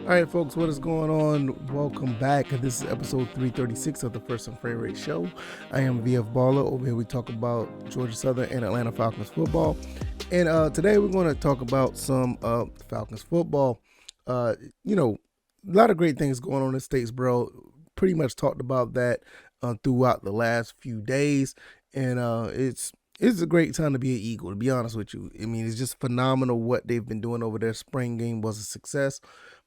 All right, folks, what is going on? Welcome back. This is episode 336 of the First and Frame Rate Show. I am VF Baller. Over here, we talk about Georgia Southern and Atlanta Falcons football. And today, we're going to talk about some Falcons football. A lot of great things going on in Statesboro. Pretty much talked about that throughout the last few days. And it's a great time to be an Eagle, to be honest with you. I mean, it's just phenomenal what they've been doing over there. Spring game was a success.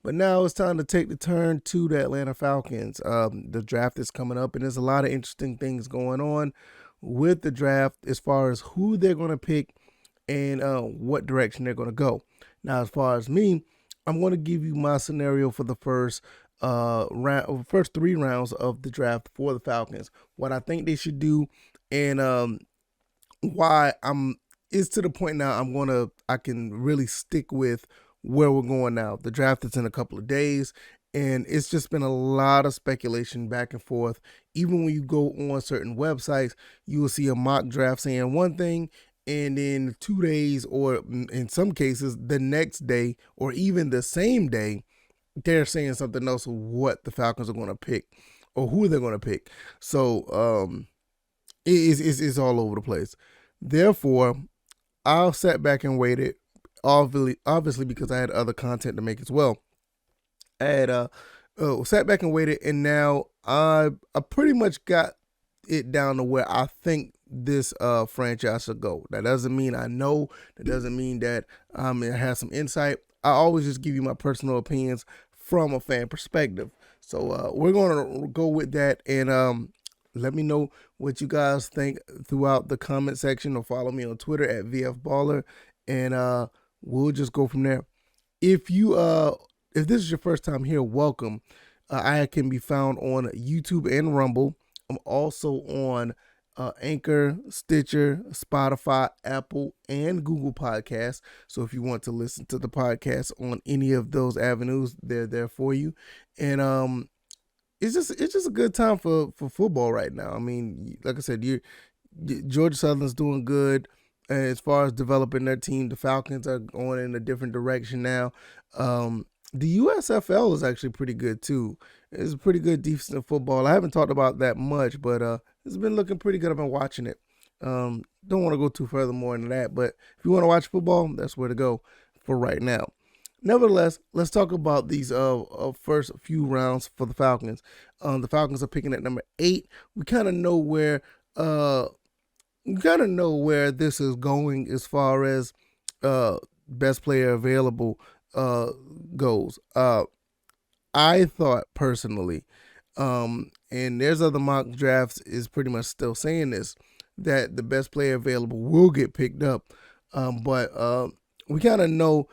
But now it's time to take the turn to the Atlanta Falcons. The draft is coming up, and there's a lot of interesting things going on with the draft as far as who they're going to pick and what direction they're going to go. Now, as far as me, I'm going to give you my scenario for the first three rounds of the draft for the Falcons. What I think they should do, and why is to the point now I can really stick with where we're going now. The draft is in a couple of days, and it's just been a lot of speculation back and forth. Even when you go on certain websites, you will see a mock draft saying one thing, and then 2 days, or in some cases the next day, or even the same day, they're saying something else of what the Falcons are going to pick or who they're going to pick. So it's all over the place. Therefore, I'll sat back and waited. Obviously, because I had other content to make as well. I had sat back and waited, and now I pretty much got it down to where I think this franchise should go. That doesn't mean I know. That doesn't mean that I have some insight. I always just give you my personal opinions from a fan perspective. So we're going to go with that, and let me know what you guys think throughout the comment section, or follow me on Twitter at VFBaller, and we'll just go from there. If this is your first time here, welcome. I can be found on YouTube and Rumble. I'm also on Anchor, Stitcher, Spotify, Apple, and Google Podcasts. So if you want to listen to the podcast on any of those avenues, they're there for you. And it's just a good time for football right now. I mean, like I said, Georgia Southern's doing good. As far as developing their team, the Falcons are going in a different direction now. The USFL is actually pretty good too. It's pretty good decent football. I haven't talked about that much, but it's been looking pretty good. I've been watching it. Don't want to go too further more into that, but if you want to watch football, that's where to go for right now. Nevertheless, let's talk about these first few rounds for the Falcons. The Falcons are picking at number 8. We kind of know where this is going as far as best player available goes. I thought personally, and there's other mock drafts is pretty much still saying this, that the best player available will get picked up. But we kind of know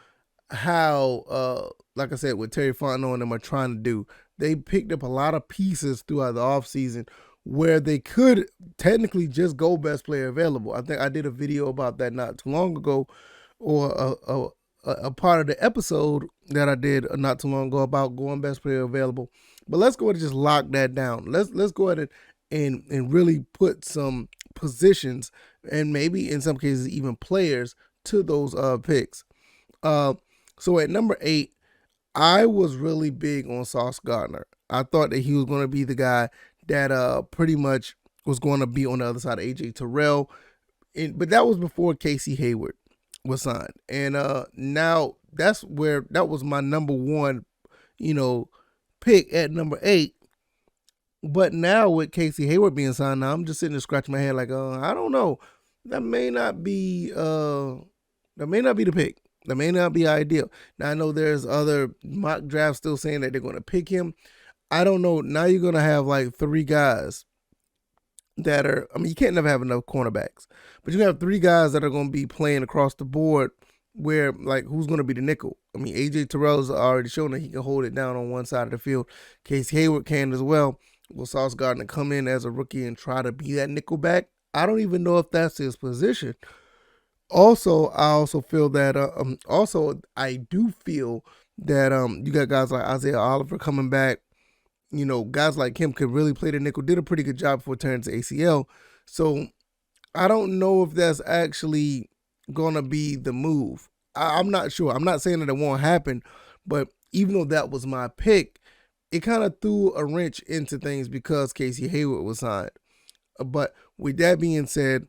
how, like I said, what Terry Fontenot and them are trying to do. They picked up a lot of pieces throughout the offseason where they could technically just go best player available. I think I did a video about that not too long ago, or a part of the episode that I did not too long ago about going best player available. But let's go ahead and just lock that down. Let's go ahead and really put some positions, and maybe in some cases even players, to those picks. So at number 8, I was really big on Sauce Gardner. I thought that he was going to be the guy that pretty much was going to be on the other side of A.J. Terrell. But that was before Casey Hayward was signed. And now that was my number one, pick at number 8. But now with Casey Hayward being signed, now I'm just sitting there scratching my head like, I don't know. That may not be the pick. That may not be ideal. Now I know there's other mock drafts still saying that they're going to pick him. I don't know. Now you're going to have like 3 guys that are, you can't never have enough cornerbacks, but you have 3 guys that are going to be playing across the board where, like, who's going to be the nickel? A.J. Terrell's already shown that he can hold it down on one side of the field. Casey Hayward can as well. Will Sauce Gardner come in as a rookie and try to be that nickel back? I don't even know if that's his position. Also, I feel that I do feel that you got guys like Isaiah Oliver coming back. Guys like him could really play the nickel. Did a pretty good job before turning to ACL. So I don't know if that's actually gonna be the move. I'm not sure. I'm not saying that it won't happen, but even though that was my pick, it kind of threw a wrench into things because Casey Hayward was signed. But with that being said,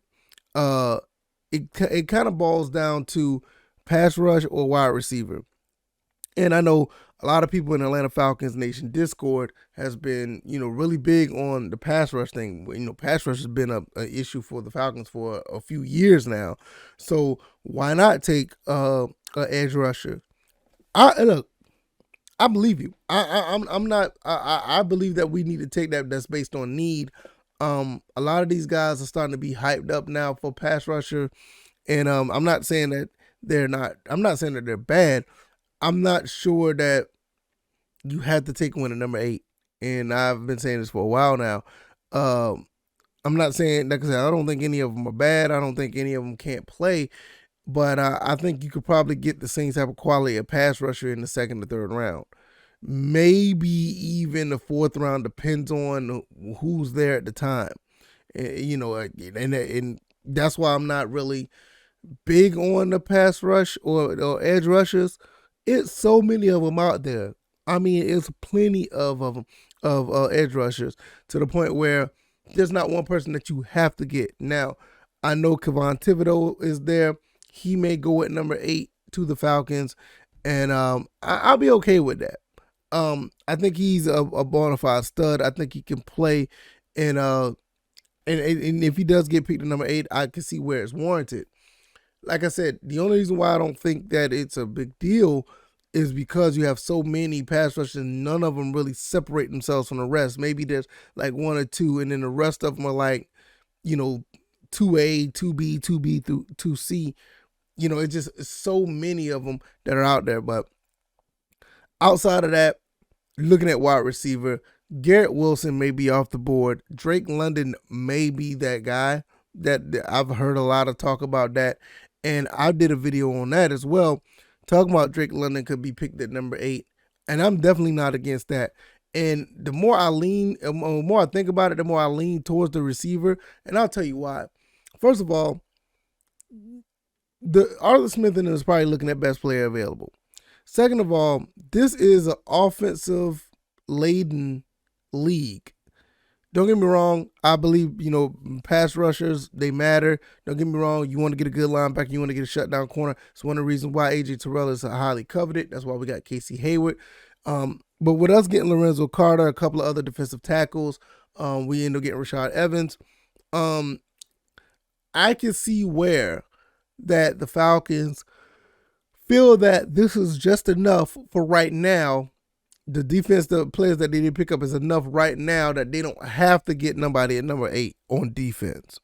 it kind of boils down to pass rush or wide receiver. And I know a lot of people in Atlanta Falcons Nation Discord has been, really big on the pass rush thing. Pass rush has been an issue for the Falcons for a few years now. So why not take an edge rusher? I believe you. I'm not. I believe that we need to take that. That's based on need. A lot of these guys are starting to be hyped up now for pass rusher, and I'm not saying that they're not. I'm not saying that they're bad. I'm not sure that you had to take one at number 8, and I've been saying this for a while now. I'm not saying, like I said, I don't think any of them are bad. I don't think any of them can't play, but I think you could probably get the same type of quality of pass rusher in the second or third round. Maybe even the fourth round, depends on who's there at the time. And that's why I'm not really big on the pass rush or edge rushers. It's so many of them out there. I mean, it's plenty of edge rushers to the point where there's not one person that you have to get. Now, I know Kevon Thibodeau is there. He may go at number 8 to the Falcons, and I'll be okay with that. I think he's a bona fide stud. I think he can play, and if he does get picked at number 8, I can see where it's warranted. Like I said, the only reason why I don't think that it's a big deal is because you have so many pass rushers and none of them really separate themselves from the rest. Maybe there's like 1 or 2, and then the rest of them are like, 2A, 2B, 2B through 2C. It's just so many of them that are out there. But outside of that, looking at wide receiver, Garrett Wilson may be off the board. Drake London may be that guy. That I've heard a lot of talk about that, and I did a video on that as well, talking about Drake London could be picked at number 8, and I'm definitely not against that. And the more I think about it, the more I lean towards the receiver, and I'll tell you why. First of all, the Arthur Smith is probably looking at best player available. Second of all, this is an offensive laden league. Don't get me wrong. I believe, pass rushers, they matter. Don't get me wrong. You want to get a good linebacker. You want to get a shutdown corner. It's one of the reasons why A.J. Terrell is highly coveted. That's why we got Casey Hayward. But with us getting Lorenzo Carter, a couple of other defensive tackles, we end up getting Rashad Evans. I can see where that the Falcons feel that this is just enough for right now. The defense, the players that they did pick up is enough right now that they don't have to get nobody at number 8 on defense.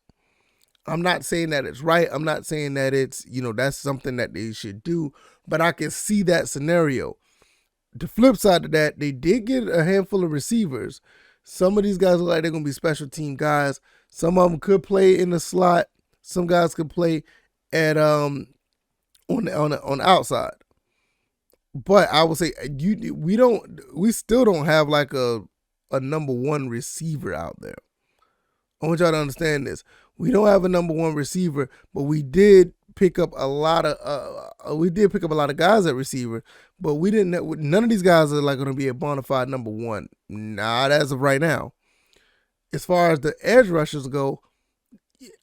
I'm not saying that it's right. I'm not saying that it's, that's something that they should do, but I can see that scenario. The flip side of that, they did get a handful of receivers. Some of these guys look like they're going to be special team guys. Some of them could play in the slot. Some guys could play at on the outside. But I would say we still don't have like a number 1 receiver out there. I want y'all to understand this. We don't have a number 1 receiver, but we did pick up a lot of guys at receiver, but we didn't. None of these guys are like going to be a bona fide number 1. Not as of right now. As far as the edge rushers go,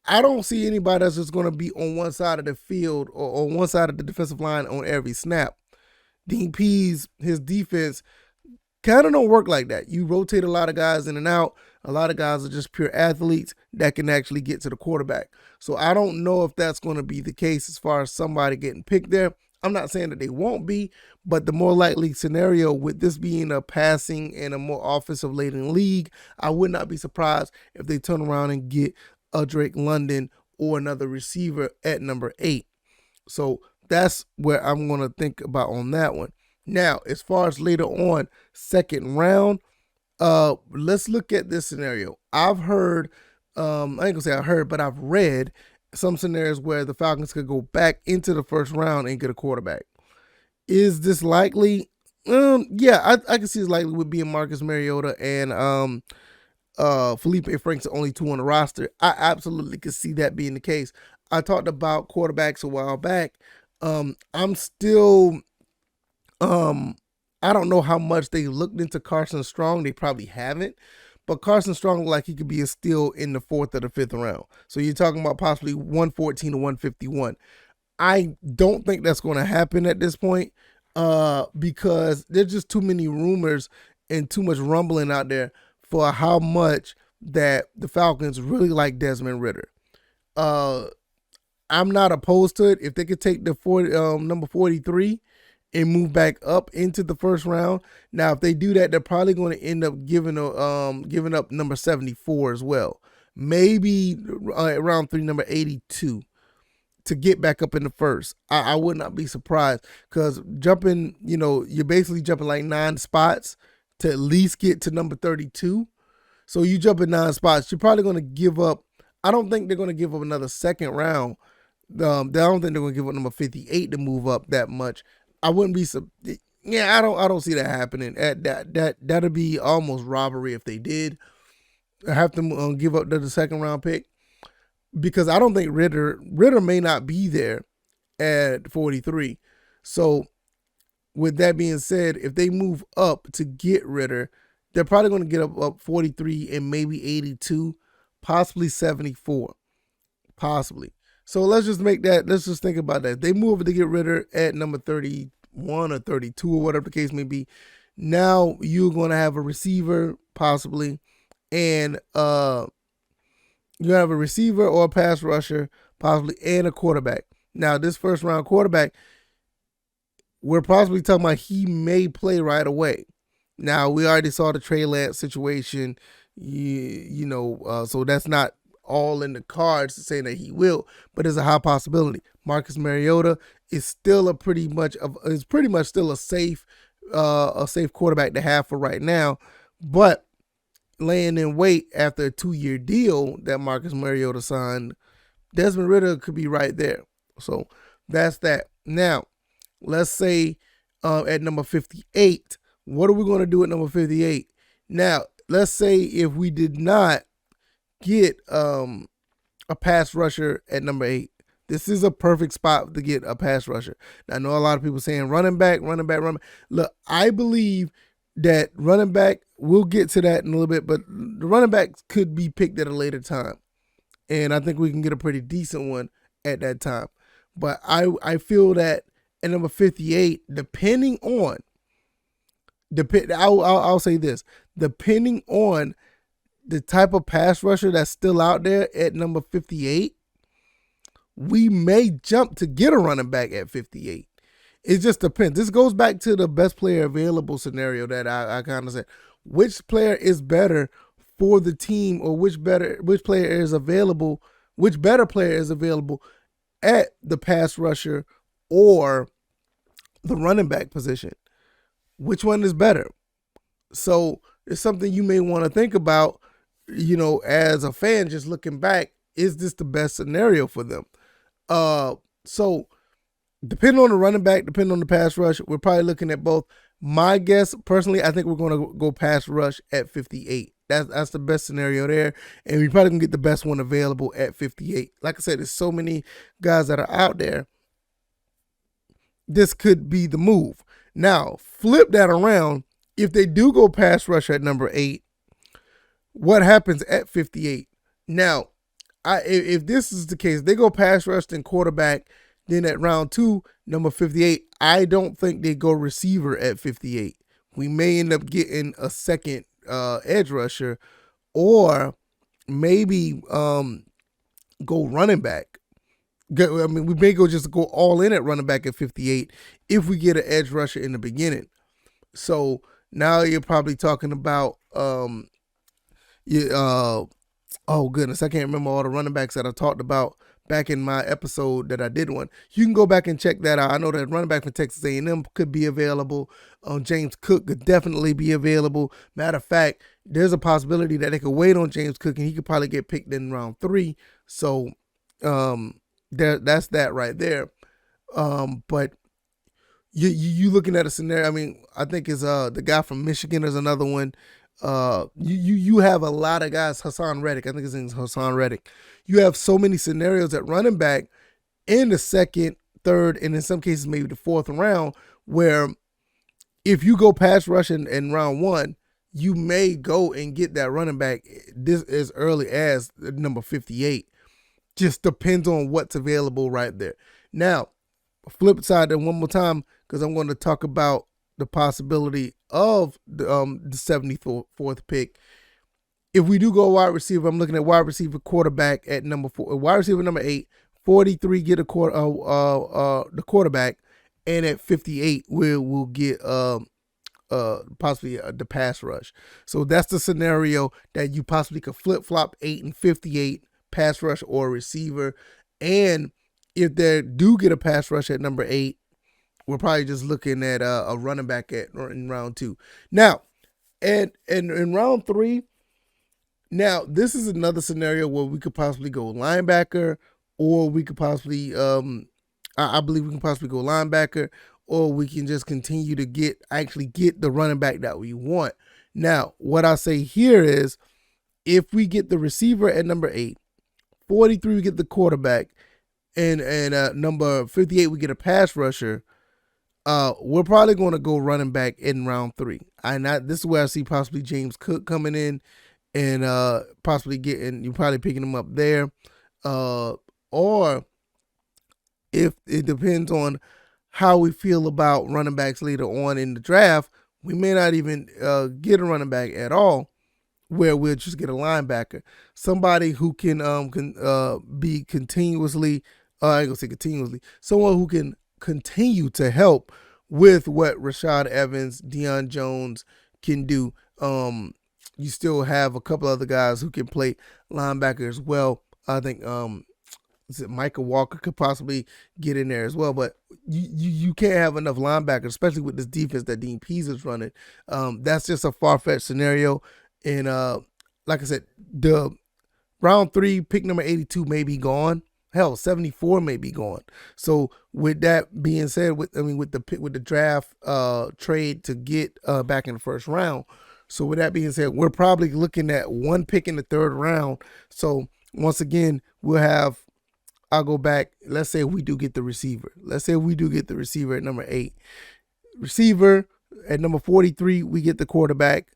I don't see anybody that's just going to be on one side of the field or on one side of the defensive line on every snap. Dean Pease, his defense kind of don't work like that. You rotate a lot of guys in and out. A lot of guys are just pure athletes that can actually get to the quarterback. So I don't know if that's going to be the case as far as somebody getting picked there. I'm not saying that they won't be, but the more likely scenario with this being a passing and a more offensive-laden league, I would not be surprised if they turn around and get a Drake London or another receiver at number 8. So that's where I'm going to think about on that one. Now, as far as later on, second round, let's look at this scenario. I've heard, I ain't going to say I heard, but I've read some scenarios where the Falcons could go back into the first round and get a quarterback. Is this likely? Yeah, I can see it's likely with being Marcus Mariota and Felipe Franks are only 2 on the roster. I absolutely could see that being the case. I talked about quarterbacks a while back. I'm still I don't know how much they looked into Carson Strong. They probably haven't. But Carson Strong, like he could be a steal in the 4th or the 5th round. So you're talking about possibly 114 to 151. I don't think that's going to happen at this point because there's just too many rumors and too much rumbling out there for how much that the Falcons really like Desmond Ridder. I'm not opposed to it. If they could take the number 43 and move back up into the first round. Now, if they do that, they're probably going to end up giving up number 74 as well. Maybe round 3, number 82 to get back up in the first. I would not be surprised because jumping, you're basically jumping like 9 spots to at least get to number 32. So you jump in 9 spots, you're probably going to give up. I don't think they're going to give up another second round. I don't think they're going to give up number 58 to move up that much. I wouldn't be. I don't see that happening. That'd be almost robbery if they did. I have to give up the second round pick because I don't think Ridder may not be there at 43. So with that being said, if they move up to get Ridder, they're probably going to get up 43 and maybe 82, possibly 74, possibly. So let's just think about that. They move to get Ridder at number 31 or 32 or whatever the case may be. Now you're going to have a receiver possibly, and you have a receiver or a pass rusher possibly, and a quarterback. Now this first round quarterback, we're possibly talking about he may play right away. Now we already saw the Trey Lance situation, so that's not all in the cards saying that he will, but there's a high possibility. Marcus Mariota is still pretty much still a safe quarterback to have for right now, but laying in wait after a 2-year deal that Marcus Mariota signed, Desmond Ridder could be right there. So that's that. Now, let's say at number 58, what are we going to do at number 58? Now, let's say if we did not get a pass rusher at number 8. This is a perfect spot to get a pass rusher. Now, I know a lot of people saying running back. Look, I believe that running back, we'll get to that in a little bit, but the running back could be picked at a later time. And I think we can get a pretty decent one at that time. But I feel that at number 58, I'll say this, depending on the type of pass rusher that's still out there at number 58, we may jump to get a running back at 58. It just depends. This goes back to the best player available scenario that I kind of said. Which player is better for the team, or which better player is available at the pass rusher or the running back position? Which one is better? So it's something you may want to think about, as a fan, just looking back, is this the best scenario for them? So depending on the running back, depending on the pass rush, we're probably looking at both. My guess, personally, I think we're going to go pass rush at 58. That's the best scenario there, and we probably can get the best one available at 58. Like I said, there's so many guys that are out there. This could be the move. Now, flip that around. If they do go pass rush at number 8, what happens at 58? Now, if this is the case, they go pass rush and quarterback, then at round 2, number 58, I don't think they go receiver at 58. We may end up getting a second edge rusher, or maybe go running back. We may just go all in at running back at 58 if we get an edge rusher in the beginning. So now you're probably talking about oh goodness, I can't remember all the running backs that I talked about back in my episode that I did one. You can go back and check that out. I know that running back from Texas A&M could be available. James Cook could definitely be available. Matter of fact, there's a possibility that they could wait on James Cook and he could probably get picked in round 3. So that's that right there. But you looking at a scenario. I think is the guy from Michigan is another one. You have a lot of guys. Hassan Reddick, I think his name is Hassan Reddick. You have so many scenarios at running back in the second, third, and in some cases maybe the 4th round, where if you go pass rush in round 1, you may go and get that running back this as early as number 58. Just depends on what's available right there. Now, flip side, and one more time, because I'm going to talk about the possibility of the 74th pick. If we do go wide receiver, I'm looking at wide receiver quarterback at number 4, wide receiver number 8, 43 get the quarterback, and at 58 we'll get possibly the pass rush. So that's the scenario that you possibly could flip flop 8 and 58 pass rush or receiver. And if they do get a pass rush at number 8, we're probably just looking at a running back in round 2. Now, and in round 3, now this is another scenario where we could possibly go linebacker, or we could possibly I believe we can possibly go linebacker, or we can just continue to get the running back that we want. Now, what I say here is, if we get the receiver at number 8, 43 we get the quarterback, and number 58 we get a pass rusher, we're probably going to go running back in round 3. This is where I see possibly James Cook coming in and possibly you probably picking him up there, or if it depends on how we feel about running backs later on in the draft, we may not even get a running back at all, where we'll just get a linebacker, somebody who can be continuously, I ain't gonna say continuously, someone who can continue to help with what Rashad Evans, Deion Jones can do. You still have a couple other guys who can play linebacker as well. I think Michael Walker could possibly get in there as well, but you can't have enough linebackers, especially with this defense that Dean Pease is running. That's just a far-fetched scenario. And like I said, the round 3 pick number 82 may be gone. Hell, 74 may be gone. So with that being said, with the draft trade to get back in the first round. So with that being said, we're probably looking at 1 pick in the 3rd round. So once again, I'll go back. Let's say we do get the receiver. Let's say we do get the receiver at number 8. Receiver at number 43, we get the quarterback.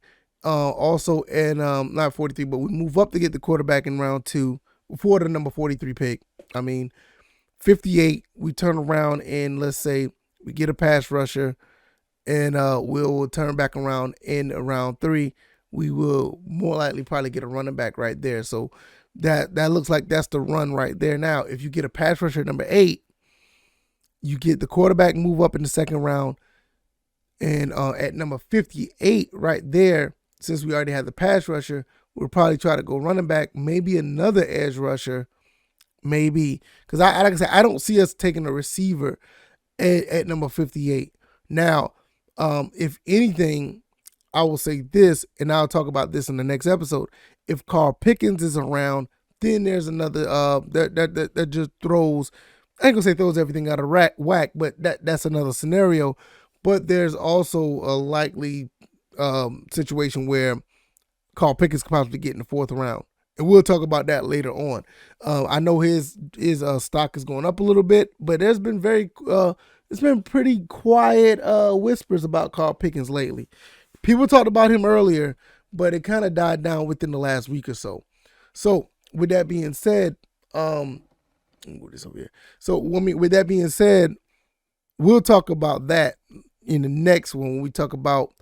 Also, and not 43, but we move up to get the quarterback in round 2 before the number 43 pick. 58, we turn around and let's say we get a pass rusher, and we'll turn back around in round 3. We will more likely probably get a running back right there. So that looks like that's the run right there. Now, if you get a pass rusher at number 8, you get the quarterback, move up in the 2nd round, and at number 58 right there, since we already have the pass rusher, we'll probably try to go running back, maybe another edge rusher, maybe, because like I said, I don't see us taking a receiver at number 58. Now, if anything, I will say this, and I'll talk about this in the next episode. If Carl Pickens is around, then there's another that just throws, I ain't gonna say throws everything out of whack, but that's another scenario. But there's also a likely situation where Carl Pickens could possibly get in the 4th round, and we'll talk about that later on. I know his stock is going up a little bit, but there's been it's been pretty quiet whispers about Carl Pickens lately. People talked about him earlier, but it kind of died down within the last week or so. So with that being said, with that being said, we'll talk about that in the next one when we talk about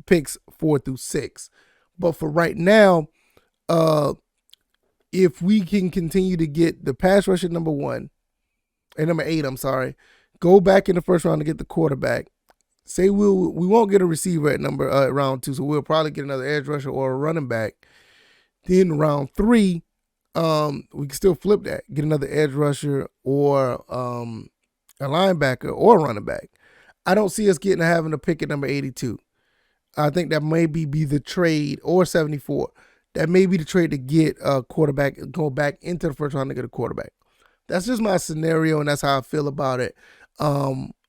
picks 4 through 6. But for right now, if we can continue to get the pass rush at number 1 and number 8, go back in the 1st round to get the quarterback. Say we won't get a receiver at round 2, so we'll probably get another edge rusher or a running back. Then round 3, we can still flip that, get another edge rusher or a linebacker or a running back. I don't see us having a pick at number 82. I think that may be the trade, or 74. That may be the trade to get a quarterback, go back into the 1st round to get a quarterback. That's just my scenario, and that's how I feel about it.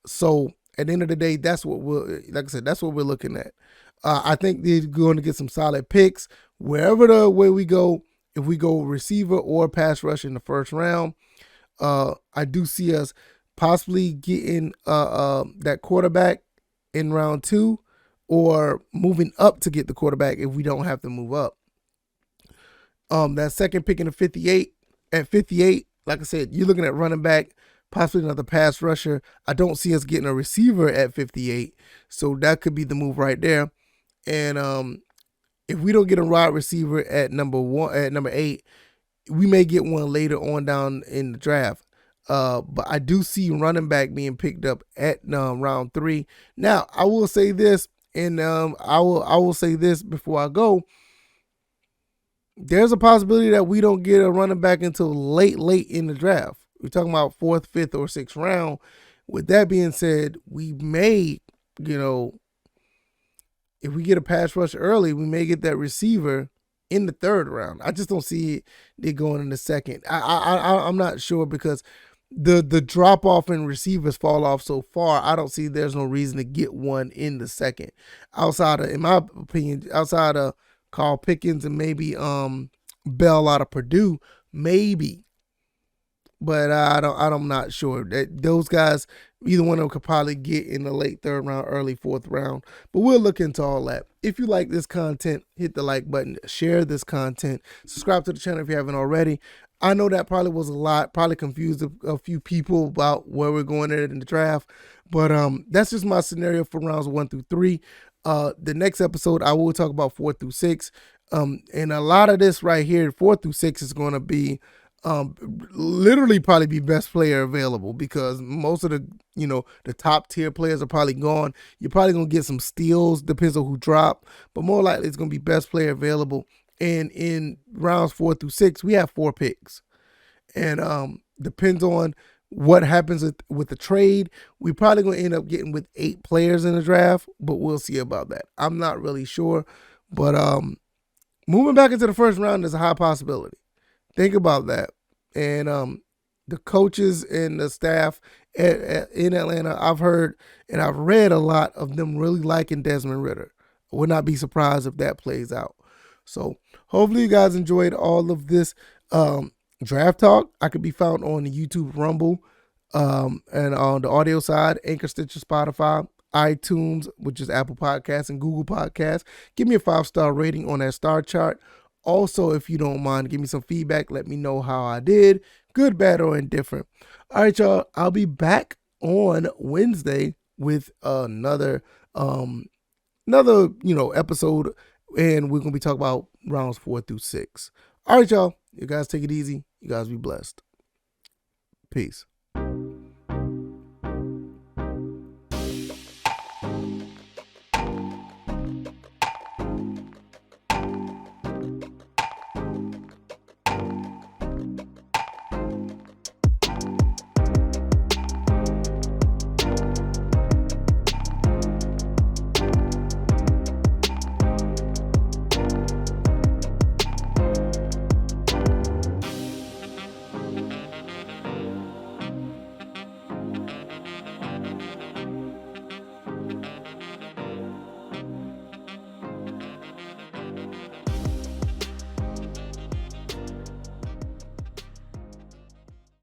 So at the end of the day, that's what that's what we're looking at. I think they're going to get some solid picks wherever the way we go. If we go receiver or pass rush in the 1st round, I do see us possibly getting that quarterback in round 2 or moving up to get the quarterback if we don't have to move up. That second pick in the 58, at 58, like I said, you're looking at running back, possibly another pass rusher. I don't see us getting a receiver at 58, so that could be the move right there. And if we don't get a wide receiver at number 8, we may get one later on down in the draft. But I do see running back being picked up at round 3. Now, I will say this, and I will say this before I go. There's a possibility that we don't get a running back until late in the draft. We're talking about 4th, 5th, or 6th round. With that being said, we may, if we get a pass rush early, we may get that receiver in the 3rd round. I just don't see it going in the 2nd. I'm not sure because the drop off in receivers fall off so far. I don't see there's no reason to get one in the 2nd. Outside of, in my opinion, outside of Carl Pickens and maybe Bell out of Purdue, maybe. But I'm not sure. That those guys, either one of them could probably get in the late 3rd round, early 4th round. But we'll look into all that. If you like this content, hit the like button, share this content, subscribe to the channel if you haven't already. I know that probably was a lot, probably confused a few people about where we're going at in the draft. But that's just my scenario for rounds 1 through 3. The next episode, I will talk about 4 through 6. And a lot of this right here, 4 through 6, is going to be literally probably be best player available because most of the top tier players are probably gone. You're probably going to get some steals, depends on who drop, but more likely it's going to be best player available. And in rounds 4 through 6, we have 4 picks. And depends on what happens with the trade. We're probably going to end up getting with 8 players in the draft, but we'll see about that. I'm not really sure. But moving back into the 1st round is a high possibility. Think about that. And the coaches and the staff in Atlanta, I've heard and I've read a lot of them really liking Desmond Ridder. I would not be surprised if that plays out. So hopefully you guys enjoyed all of this draft talk. I could be found on the YouTube Rumble and on the audio side, Anchor, Stitcher, Spotify, iTunes, which is Apple Podcasts, and Google Podcasts. Give me a 5-star rating on that star chart. Also, if you don't mind, give me some feedback. Let me know how I did, good, bad, or indifferent. All right, y'all. I'll be back on Wednesday with another episode, and we're gonna be talking about rounds 4 through 6. All right, y'all. You guys take it easy. You guys be blessed. Peace.